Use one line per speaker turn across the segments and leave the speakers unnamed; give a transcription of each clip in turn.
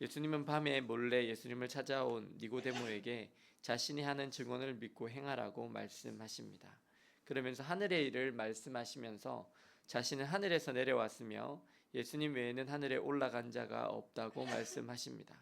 예수님은 밤에 몰래 예수님을 찾아온 니고데모에게 자신이 하는 증언을 믿고 행하라고 말씀하십니다. 그러면서 하늘의 일을 말씀하시면서 자신은 하늘에서 내려왔으며 예수님 외에는 하늘에 올라간 자가 없다고 말씀하십니다.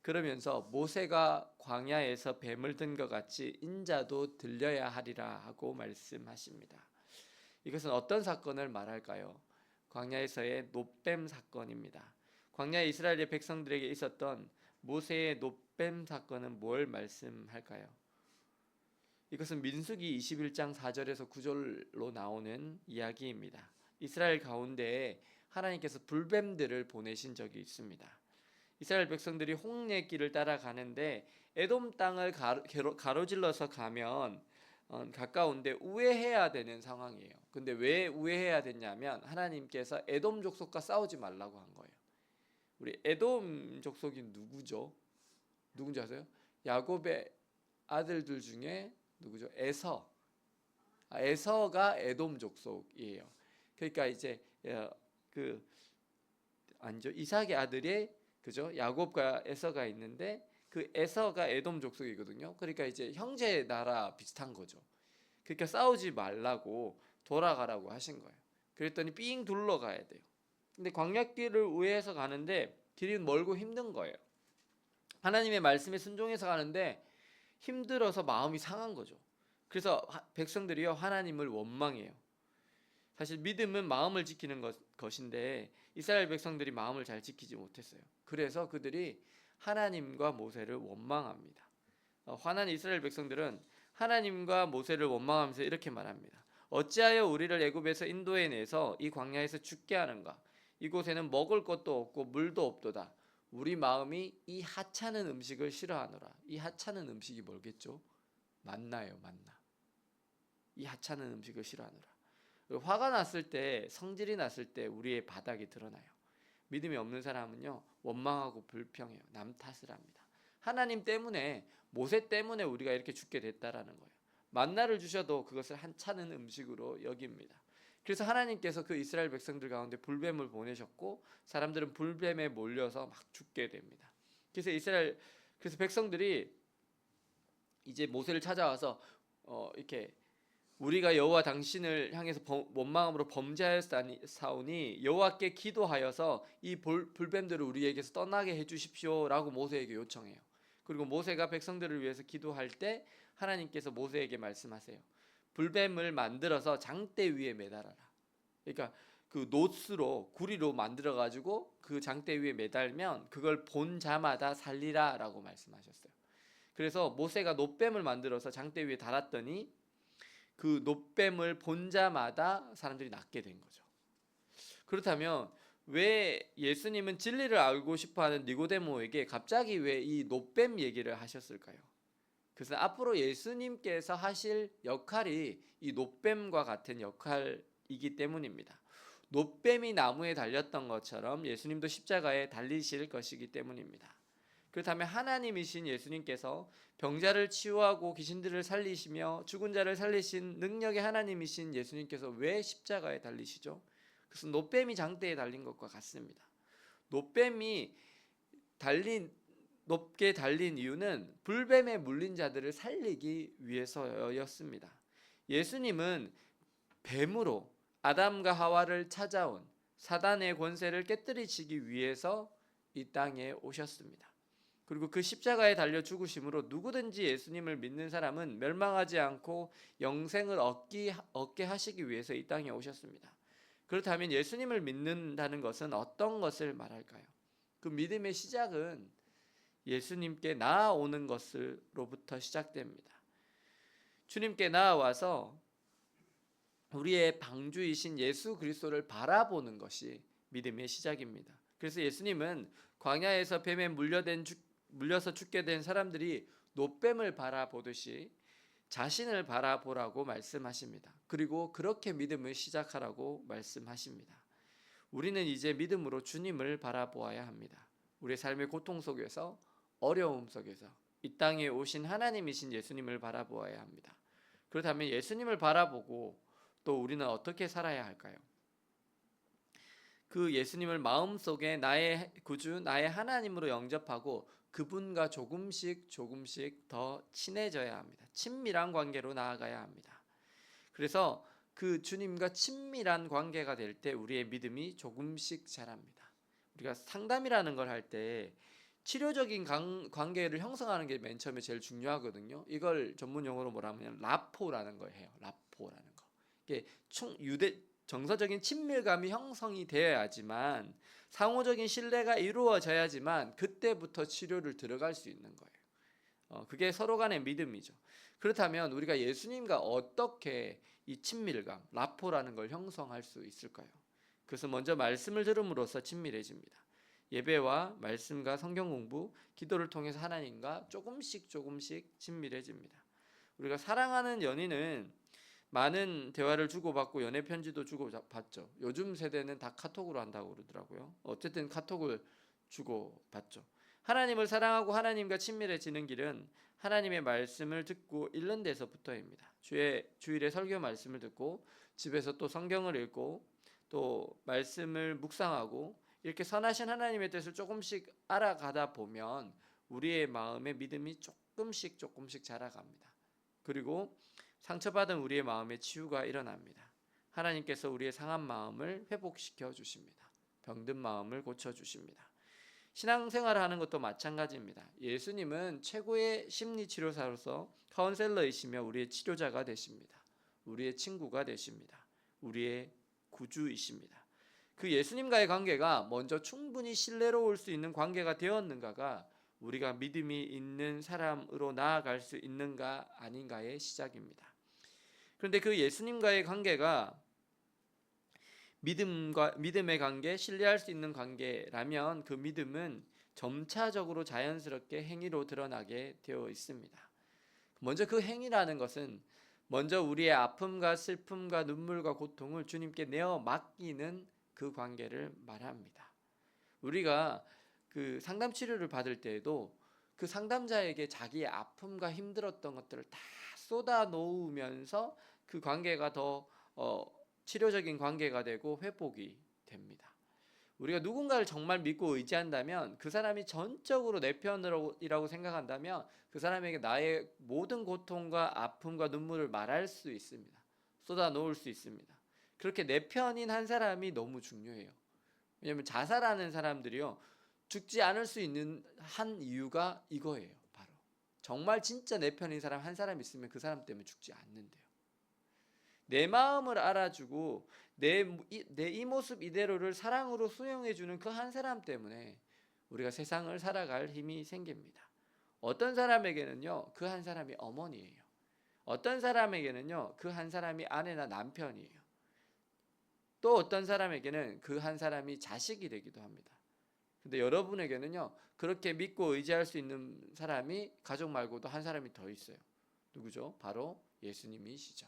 그러면서 모세가 광야에서 뱀을 든 것 같이 인자도 들려야 하리라 하고 말씀하십니다. 이것은 어떤 사건을 말할까요? 광야에서의 놋뱀 사건입니다. 광야의 이스라엘의 백성들에게 있었던 모세의 놋뱀 사건은 뭘 말씀할까요? 이것은 민수기 21장 4절에서 9절로 나오는 이야기입니다. 이스라엘 가운데에 하나님께서 불뱀들을 보내신 적이 있습니다. 이스라엘 백성들이 홍해길을 따라가는데 에돔 땅을 가로질러서 가면 가까운데 우회해야 되는 상황이에요. 근데 왜 우회해야 됐냐면 하나님께서 에돔 족속과 싸우지 말라고 한 거예요. 우리 에돔 족속이 누구죠? 누군지 아세요? 야곱의 아들들 중에 누구죠? 에서. 에서가 에돔 족속이에요. 그러니까 이제 아니죠. 이삭의 아들이 그죠? 야곱과 에서가 있는데 그 에서가 에돔 족속이거든요. 그러니까 이제 형제 나라 비슷한 거죠. 그러니까 싸우지 말라고 돌아가라고 하신 거예요. 그랬더니 삥 둘러가야 돼요. 근데 광야길을 우회해서 가는데 길이 멀고 힘든 거예요. 하나님의 말씀에 순종해서 가는데 힘들어서 마음이 상한 거죠. 그래서 백성들이요 하나님을 원망해요. 사실 믿음은 마음을 지키는 것인데 이스라엘 백성들이 마음을 잘 지키지 못했어요. 그래서 그들이 하나님과 모세를 원망합니다. 화난 이스라엘 백성들은 하나님과 모세를 원망하면서 이렇게 말합니다. 어찌하여 우리를 애굽에서 인도해 내서 이 광야에서 죽게 하는가? 이곳에는 먹을 것도 없고 물도 없도다. 우리 마음이 이 하찮은 음식을 싫어하노라. 이 하찮은 음식이 뭐겠죠? 만나요, 만나. 이 하찮은 음식을 싫어하노라. 화가 났을 때, 성질이 났을 때 우리의 바닥이 드러나요. 믿음이 없는 사람은요 원망하고 불평해요. 남 탓을 합니다. 하나님 때문에, 모세 때문에 우리가 이렇게 죽게 됐다라는 거예요. 만나를 주셔도 그것을 한찮은 음식으로 여깁니다. 그래서 하나님께서 그 이스라엘 백성들 가운데 불뱀을 보내셨고 사람들은 불뱀에 몰려서 막 죽게 됩니다. 그래서 백성들이 이제 모세를 찾아와서 이렇게 우리가 여호와 당신을 향해서 원망함으로 범죄하였사오니 여호와께 기도하여서 이 불뱀들을 우리에게서 떠나게 해주십시오라고 모세에게 요청해요. 그리고 모세가 백성들을 위해서 기도할 때 하나님께서 모세에게 말씀하세요. 불뱀을 만들어서 장대 위에 매달아라. 그러니까 그 놋으로 구리로 만들어 가지고 그 장대 위에 매달면 그걸 본 자마다 살리라라고 말씀하셨어요. 그래서 모세가 놋뱀을 만들어서 장대 위에 달았더니 그 놋뱀을 본 자마다 사람들이 낫게 된 거죠. 그렇다면 왜 예수님은 진리를 알고 싶어하는 니고데모에게 갑자기 왜 이 놋뱀 얘기를 하셨을까요? 그래서 앞으로 예수님께서 하실 역할이 이 놋뱀과 같은 역할이기 때문입니다. 놋뱀이 나무에 달렸던 것처럼 예수님도 십자가에 달리실 것이기 때문입니다. 그렇다면 하나님이신 예수님께서 병자를 치유하고 귀신들을 살리시며 죽은 자를 살리신 능력의 하나님이신 예수님께서 왜 십자가에 달리시죠? 그것은 놋뱀이 장대에 달린 것과 같습니다. 놋뱀이 높게 달린 이유는 불뱀에 물린 자들을 살리기 위해서였습니다. 예수님은 뱀으로 아담과 하와를 찾아온 사단의 권세를 깨뜨리시기 위해서 이 땅에 오셨습니다. 그리고 그 십자가에 달려 죽으심으로 누구든지 예수님을 믿는 사람은 멸망하지 않고 영생을 얻게 하시기 위해서 이 땅에 오셨습니다. 그렇다면 예수님을 믿는다는 것은 어떤 것을 말할까요? 그 믿음의 시작은 예수님께 나아오는 것으로부터 시작됩니다. 주님께 나아와서 우리의 방주이신 예수 그리스도를 바라보는 것이 믿음의 시작입니다. 그래서 예수님은 광야에서 뱀에 물려서 죽게 된 사람들이 놋뱀을 바라보듯이 자신을 바라보라고 말씀하십니다. 그리고 그렇게 믿음을 시작하라고 말씀하십니다. 우리는 이제 믿음으로 주님을 바라보아야 합니다. 우리의 삶의 고통 속에서, 어려움 속에서 이 땅에 오신 하나님이신 예수님을 바라보아야 합니다. 그렇다면 예수님을 바라보고 또 우리는 어떻게 살아야 할까요? 그 예수님을 마음속에 나의 구주, 나의 하나님으로 영접하고 그분과 조금씩 더 친해져야 합니다. 친밀한 관계로 나아가야 합니다. 그래서 그 주님과 친밀한 관계가 될 때 우리의 믿음이 조금씩 자랍니다. 우리가 상담이라는 걸 할 때 치료적인 관계를 형성하는 게 맨 처음에 제일 중요하거든요. 이걸 전문 용어로 뭐라 하면 라포라는 걸 해요. 라포라는 거. 이게 정서적인 친밀감이 형성이 되어야지만, 상호적인 신뢰가 이루어져야지만 그때부터 치료를 들어갈 수 있는 거예요. 그게 서로 간의 믿음이죠. 그렇다면 우리가 예수님과 어떻게 이 친밀감, 라포라는 걸 형성할 수 있을까요? 그래서 먼저 말씀을 들음으로써 친밀해집니다. 예배와 말씀과 성경 공부, 기도를 통해서 하나님과 조금씩 친밀해집니다. 우리가 사랑하는 연인은 많은 대화를 주고받고 연애 편지도 주고받죠. 요즘 세대는 다 카톡으로 한다고 그러더라고요. 어쨌든 카톡을 주고받죠. 하나님을 사랑하고 하나님과 친밀해지는 길은 하나님의 말씀을 듣고 읽는 데서부터입니다. 주일에 설교 말씀을 듣고 집에서 또 성경을 읽고 또 말씀을 묵상하고 이렇게 선하신 하나님의 뜻을 조금씩 알아가다 보면 우리의 마음의 믿음이 조금씩 자라갑니다. 그리고 상처받은 우리의 마음의 치유가 일어납니다. 하나님께서 우리의 상한 마음을 회복시켜 주십니다. 병든 마음을 고쳐 주십니다. 신앙생활을 하는 것도 마찬가지입니다. 예수님은 최고의 심리치료사로서 카운셀러이시며 우리의 치료자가 되십니다. 우리의 친구가 되십니다. 우리의 구주이십니다. 그 예수님과의 관계가 먼저 충분히 신뢰로울 수 있는 관계가 되었는가가 우리가 믿음이 있는 사람으로 나아갈 수 있는가 아닌가의 시작입니다. 그런데 그 예수님과의 관계가 믿음의 관계, 신뢰할 수 있는 관계라면 그 믿음은 점차적으로 자연스럽게 행위로 드러나게 되어 있습니다. 먼저 그 행위라는 것은 먼저 우리의 아픔과 슬픔과 눈물과 고통을 주님께 내어 맡기는 그 관계를 말합니다. 우리가 그 상담 치료를 받을 때에도 그 상담자에게 자기의 아픔과 힘들었던 것들을 다 쏟아 놓으면서 그 관계가 더 치료적인 관계가 되고 회복이 됩니다. 우리가 누군가를 정말 믿고 의지한다면 그 사람이 전적으로 내 편이라고 생각한다면 그 사람에게 나의 모든 고통과 아픔과 눈물을 말할 수 있습니다. 쏟아 놓을 수 있습니다. 그렇게 내 편인 한 사람이 너무 중요해요. 왜냐하면 자살하는 사람들이요, 죽지 않을 수 있는 한 이유가 이거예요. 바로 정말 진짜 내 편인 사람 한 사람 있으면 그 사람 때문에 죽지 않는데요. 내 마음을 알아주고 내 이 모습 이대로를 사랑으로 수용해주는 그 한 사람 때문에 우리가 세상을 살아갈 힘이 생깁니다. 어떤 사람에게는요, 그 한 사람이 어머니예요. 어떤 사람에게는요, 그 한 사람이 아내나 남편이에요. 또 어떤 사람에게는 그 한 사람이 자식이 되기도 합니다. 근데 여러분에게는요, 그렇게 믿고 의지할 수 있는 사람이 가족 말고도 한 사람이 더 있어요. 누구죠? 바로 예수님이시죠.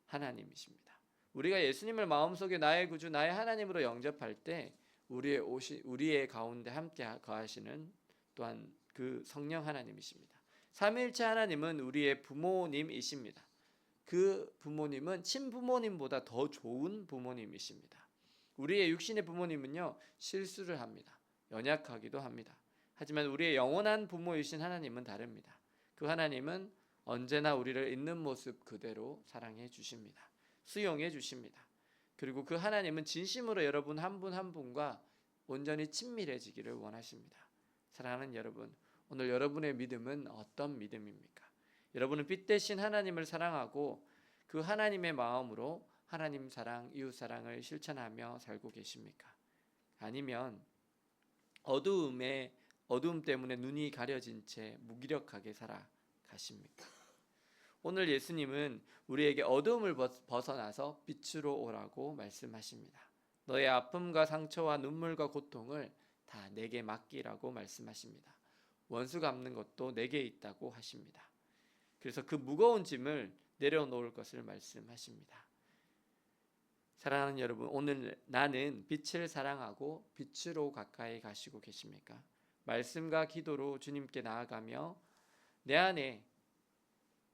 하나님이십니다. 우리가 예수님을 마음속에 나의 구주, 나의 하나님으로 영접할 때 우리의 가운데 함께 거하시는 또한 그 성령 하나님이십니다. 삼위일체 하나님은 우리의 부모님이십니다. 그 부모님은 친부모님보다 더 좋은 부모님이십니다. 우리의 육신의 부모님은요, 실수를 합니다. 연약하기도 합니다. 하지만 우리의 영원한 부모이신 하나님은 다릅니다. 그 하나님은 언제나 우리를 있는 모습 그대로 사랑해 주십니다. 수용해 주십니다. 그리고 그 하나님은 진심으로 여러분 한 분 한 분과 온전히 친밀해지기를 원하십니다. 사랑하는 여러분, 오늘 여러분의 믿음은 어떤 믿음입니까? 여러분은 빛 대신 하나님을 사랑하고 그 하나님의 마음으로 하나님 사랑, 이웃 사랑을 실천하며 살고 계십니까? 아니면 어두움 때문에 눈이 가려진 채 무기력하게 살아가십니까? 오늘 예수님은 우리에게 어두움을 벗어나서 빛으로 오라고 말씀하십니다. 너의 아픔과 상처와 눈물과 고통을 다 내게 맡기라고 말씀하십니다. 원수 갚는 것도 내게 있다고 하십니다. 그래서 그 무거운 짐을 내려놓을 것을 말씀하십니다. 사랑하는 여러분, 오늘 나는 빛을 사랑하고 빛으로 가까이 가시고 계십니까? 말씀과 기도로 주님께 나아가며 내 안에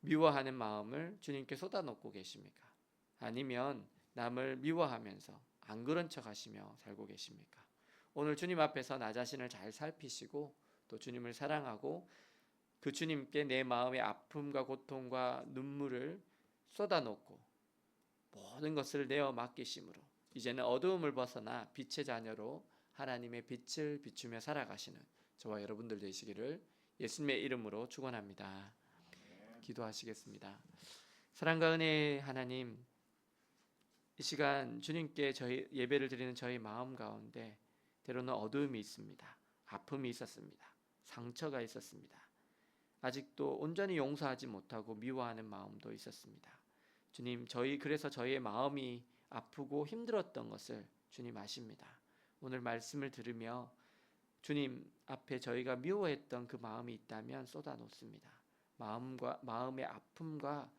미워하는 마음을 주님께 쏟아놓고 계십니까? 아니면 남을 미워하면서 안 그런 척 하시며 살고 계십니까? 오늘 주님 앞에서 나 자신을 잘 살피시고 또 주님을 사랑하고 그 주님께 내 마음의 아픔과 고통과 눈물을 쏟아놓고 모든 것을 내어 맡기심으로 이제는 어두움을 벗어나 빛의 자녀로 하나님의 빛을 비추며 살아가시는 저와 여러분들 되시기를 예수님의 이름으로 축원합니다. 기도하시겠습니다. 사랑과 은혜의 하나님, 이 시간 주님께 저희 예배를 드리는 저희 마음 가운데 때로는 어두움이 있습니다. 아픔이 있었습니다. 상처가 있었습니다. 아직도 온전히 용서하지 못하고 미워하는 마음도 있었습니다. 주님, 그래서 저희의 마음이 아프고 힘들었던 것을 주님 아십니다. 오늘 말씀을 들으며 주님 앞에 저희가 미워했던 그 마음이 있다면 쏟아놓습니다. 마음의 아픔과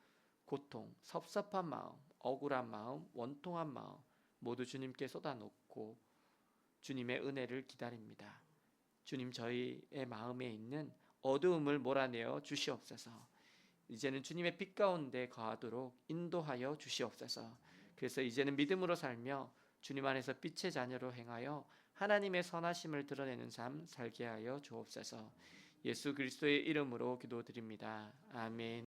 고통, 섭섭한 마음, 억울한 마음, 원통한 마음 모두 주님께 쏟아놓고 주님의 은혜를 기다립니다. 주님, 저희의 마음에 있는 어두움을 몰아내어 주시옵소서. 이제는 주님의 빛 가운데 거하도록 인도하여 주시옵소서. 그래서 이제는 믿음으로 살며 주님 안에서 빛의 자녀로 행하여 하나님의 선하심을 드러내는 삶 살게 하여 주옵소서. 예수 그리스도의 이름으로 기도드립니다. 아멘.